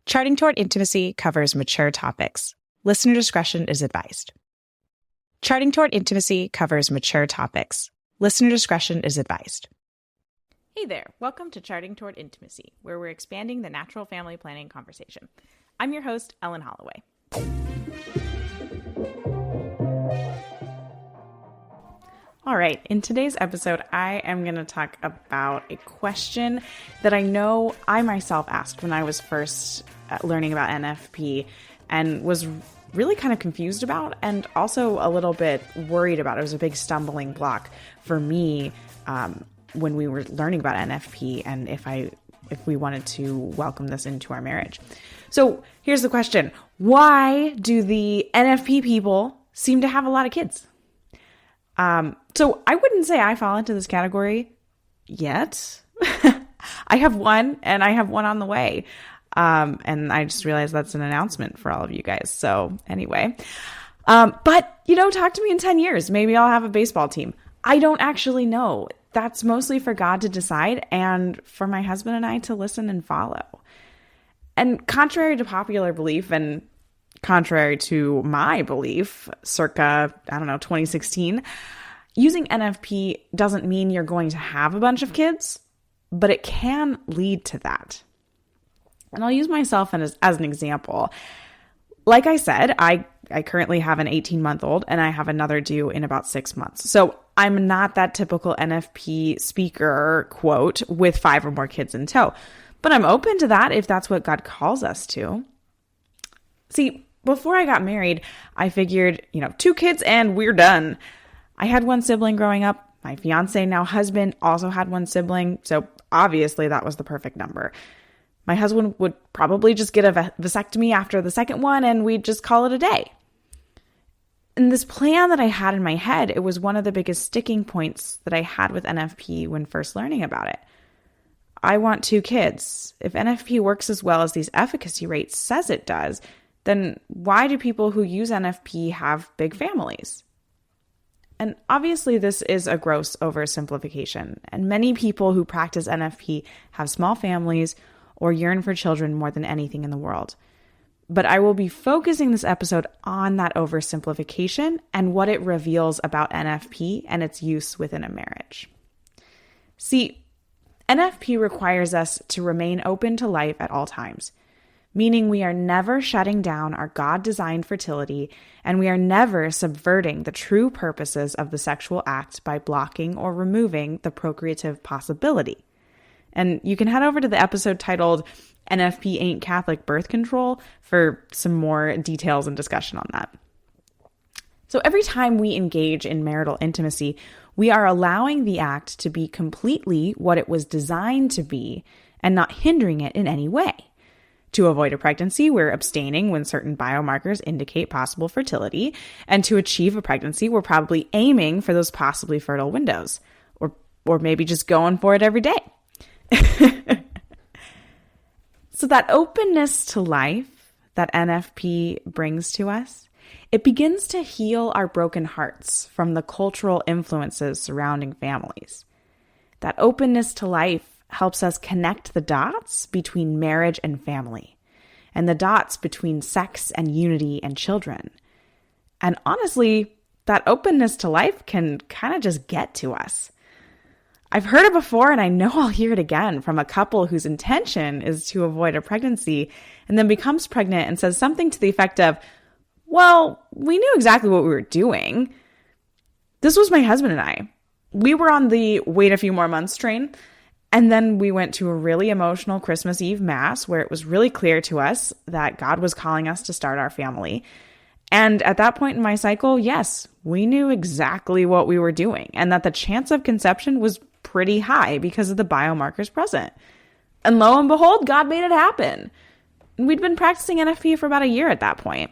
Charting Toward Intimacy covers mature topics. Listener discretion is advised. Charting Toward Intimacy covers mature topics. Listener discretion is advised. Hey there, welcome to Charting Toward Intimacy, where we're expanding the natural family planning conversation. I'm your host, Ellen Holloway. All right, in today's episode, I am going to talk about a question that I know I myself asked when I was first learning about NFP and was really kind of confused about and also a little bit worried about. It was a big stumbling block for me when we were learning about NFP and if we wanted to welcome this into our marriage. So here's the question. Why do the NFP people seem to have a lot of kids? So I wouldn't say I fall into this category yet. I have one and I have one on the way. And I just realized that's an announcement for all of you guys. So anyway, but talk to me in 10 years. Maybe I'll have a baseball team. I don't actually know. That's mostly for God to decide and for my husband and I to listen and follow. And contrary to popular belief and contrary to my belief, circa, 2016, using NFP doesn't mean you're going to have a bunch of kids, but it can lead to that. And I'll use myself as an example. Like I said, I currently have an 18-month-old and I have another due in about 6 months. So I'm not that typical NFP speaker, quote, with 5 or more kids in tow. But I'm open to that if that's what God calls us to. See, before I got married, I figured, 2 kids and we're done. I had one sibling growing up. My fiance, now husband, also had one sibling. So obviously that was the perfect number. My husband would probably just get a vasectomy after the second one and we'd just call it a day. And this plan that I had in my head, it was one of the biggest sticking points that I had with NFP when first learning about it. I want 2 kids. If NFP works as well as these efficacy rates says it does, then why do people who use NFP have big families? And obviously this is a gross oversimplification, and many people who practice NFP have small families or yearn for children more than anything in the world. But I will be focusing this episode on that oversimplification and what it reveals about NFP and its use within a marriage. See, NFP requires us to remain open to life at all times, meaning we are never shutting down our God-designed fertility and we are never subverting the true purposes of the sexual act by blocking or removing the procreative possibility. And you can head over to the episode titled NFP Ain't Catholic Birth Control for some more details and discussion on that. So every time we engage in marital intimacy, we are allowing the act to be completely what it was designed to be and not hindering it in any way. To avoid a pregnancy, we're abstaining when certain biomarkers indicate possible fertility. And to achieve a pregnancy, we're probably aiming for those possibly fertile windows, or maybe just going for it every day. So that openness to life that NFP brings to us, it begins to heal our broken hearts from the cultural influences surrounding families. That openness to life helps us connect the dots between marriage and family, and the dots between sex and unity and children. And honestly, that openness to life can kind of just get to us. I've heard it before, and I know I'll hear it again from a couple whose intention is to avoid a pregnancy and then becomes pregnant and says something to the effect of, well, we knew exactly what we were doing. This was my husband and I. We were on the wait a few more months train, and then we went to a really emotional Christmas Eve Mass where it was really clear to us that God was calling us to start our family. And at that point in my cycle, yes, we knew exactly what we were doing and that the chance of conception was pretty high because of the biomarkers present. And lo and behold, God made it happen. We'd been practicing NFP for about a year at that point.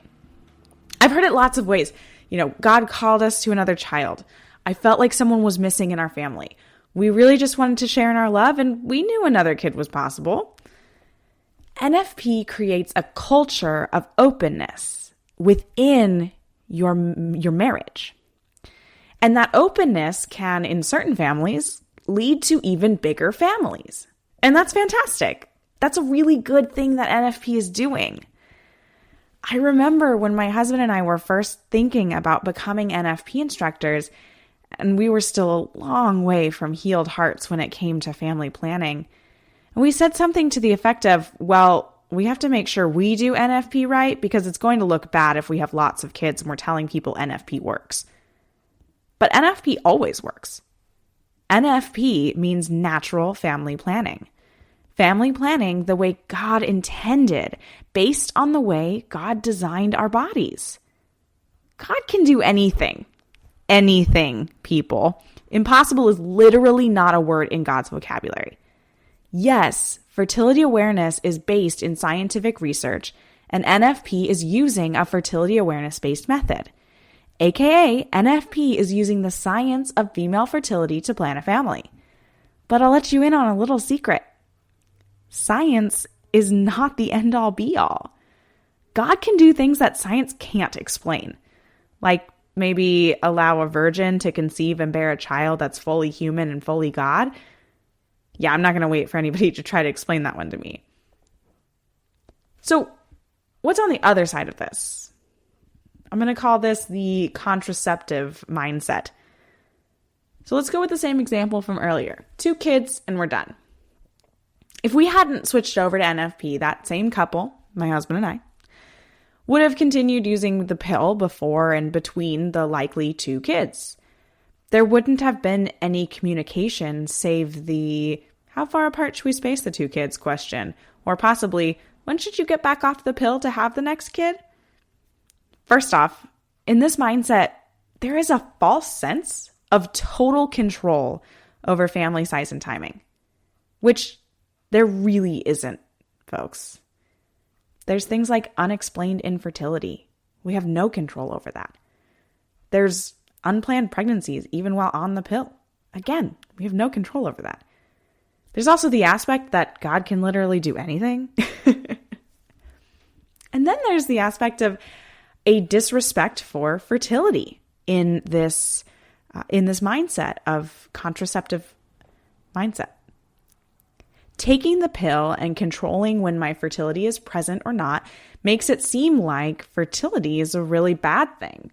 I've heard it lots of ways. God called us to another child. I felt like someone was missing in our family. We really just wanted to share in our love, and we knew another kid was possible. NFP creates a culture of openness within your marriage. And that openness can, in certain families, lead to even bigger families. And that's fantastic. That's a really good thing that NFP is doing. I remember when my husband and I were first thinking about becoming NFP instructors, and we were still a long way from healed hearts when it came to family planning. And we said something to the effect of, well, we have to make sure we do NFP right because it's going to look bad if we have lots of kids and we're telling people NFP works. But NFP always works. NFP means natural family planning. Family planning the way God intended, based on the way God designed our bodies. God can do anything. Anything, people. Impossible is literally not a word in God's vocabulary. Yes, fertility awareness is based in scientific research, and NFP is using a fertility awareness-based method. AKA, NFP is using the science of female fertility to plan a family. But I'll let you in on a little secret. Science is not the end-all be-all. God can do things that science can't explain, like maybe allow a virgin to conceive and bear a child that's fully human and fully God. Yeah, I'm not going to wait for anybody to try to explain that one to me. So, what's on the other side of this? I'm going to call this the contraceptive mindset. So let's go with the same example from earlier. 2 kids and we're done. If we hadn't switched over to NFP, that same couple, my husband and I, would have continued using the pill before and between the likely 2 kids. There wouldn't have been any communication save the how far apart should we space the 2 kids question, or possibly when should you get back off the pill to have the next kid? First off, in this mindset, there is a false sense of total control over family size and timing, which there really isn't, folks. There's things like unexplained infertility. We have no control over that. There's unplanned pregnancies even while on the pill. Again, we have no control over that. There's also the aspect that God can literally do anything. And then there's the aspect of a disrespect for fertility in this mindset of contraceptive mindset. Taking the pill and controlling when my fertility is present or not makes it seem like fertility is a really bad thing.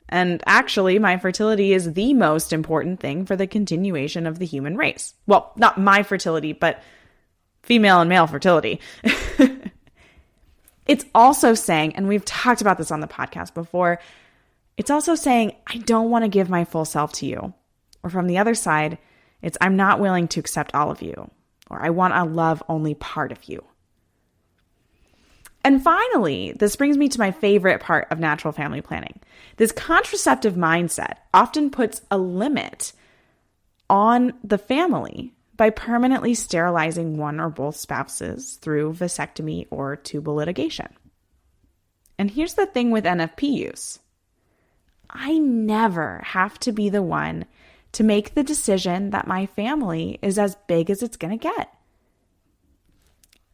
And actually, my fertility is the most important thing for the continuation of the human race. Well, not my fertility, but female and male fertility. It's also saying, and we've talked about this on the podcast before, it's also saying, I don't want to give my full self to you. Or from the other side, it's I'm not willing to accept all of you. Or I want to love only part of you. And finally, this brings me to my favorite part of natural family planning. This contraceptive mindset often puts a limit on the family by permanently sterilizing one or both spouses through vasectomy or tubal ligation. And here's the thing with NFP use. I never have to be the one to make the decision that my family is as big as it's going to get.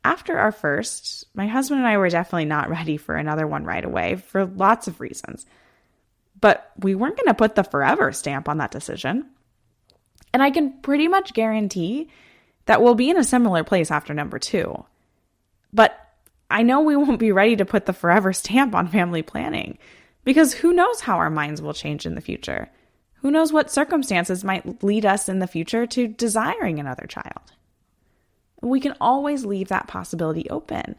After our first, my husband and I were definitely not ready for another one right away for lots of reasons. But we weren't going to put the forever stamp on that decision. And I can pretty much guarantee that we'll be in a similar place after number 2. But I know we won't be ready to put the forever stamp on family planning because who knows how our minds will change in the future? Who knows what circumstances might lead us in the future to desiring another child? We can always leave that possibility open.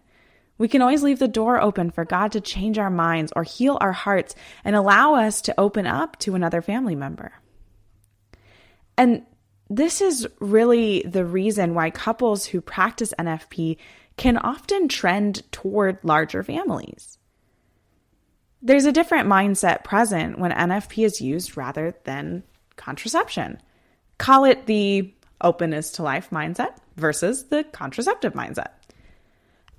We can always leave the door open for God to change our minds or heal our hearts and allow us to open up to another family member. And this is really the reason why couples who practice NFP can often trend toward larger families. There's a different mindset present when NFP is used rather than contraception. Call it the openness to life mindset versus the contraceptive mindset.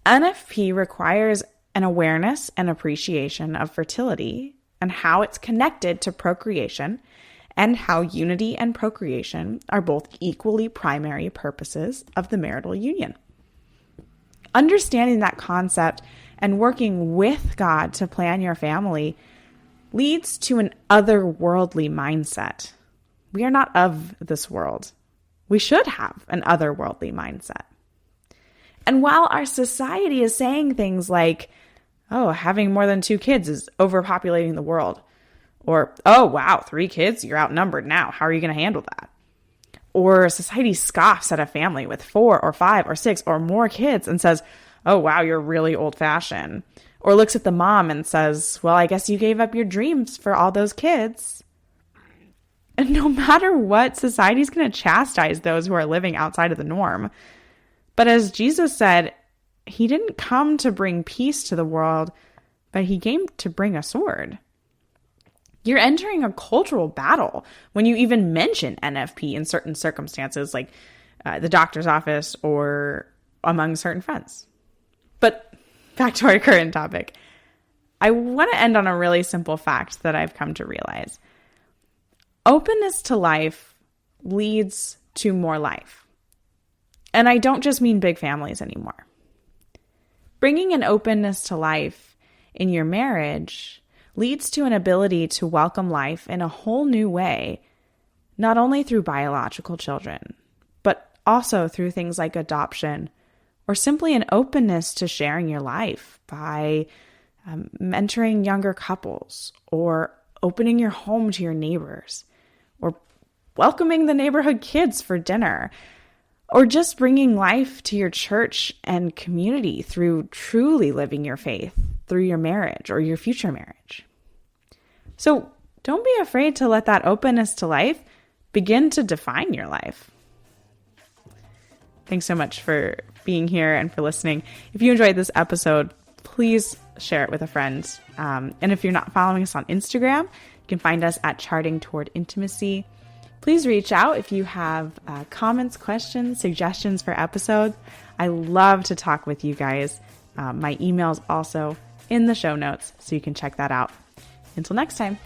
NFP requires an awareness and appreciation of fertility and how it's connected to procreation and how unity and procreation are both equally primary purposes of the marital union. Understanding that concept and working with God to plan your family leads to an otherworldly mindset. We are not of this world. We should have an otherworldly mindset. And while our society is saying things like, oh, having more than 2 kids is overpopulating the world, or, oh, wow, 3 kids, you're outnumbered now. How are you going to handle that? Or society scoffs at a family with 4 or 5 or 6 or more kids and says, oh, wow, you're really old-fashioned. Or looks at the mom and says, well, I guess you gave up your dreams for all those kids. And no matter what, society's going to chastise those who are living outside of the norm. But as Jesus said, he didn't come to bring peace to the world, but he came to bring a sword. You're entering a cultural battle when you even mention NFP in certain circumstances, like the doctor's office or among certain friends. But back to our current topic. I want to end on a really simple fact that I've come to realize. Openness to life leads to more life. And I don't just mean big families anymore. Bringing an openness to life in your marriage leads to an ability to welcome life in a whole new way, not only through biological children, but also through things like adoption, or simply an openness to sharing your life by mentoring younger couples, or opening your home to your neighbors, or welcoming the neighborhood kids for dinner, or just bringing life to your church and community through truly living your faith through your marriage or your future marriage. So don't be afraid to let that openness to life begin to define your life. Thanks so much for being here and for listening. If you enjoyed this episode, please share it with a friend. And if you're not following us on Instagram, you can find us at Charting Toward Intimacy. Please reach out if you have comments, questions, suggestions for episodes. I love to talk with you guys. My email is also in the show notes, so you can check that out. Until next time.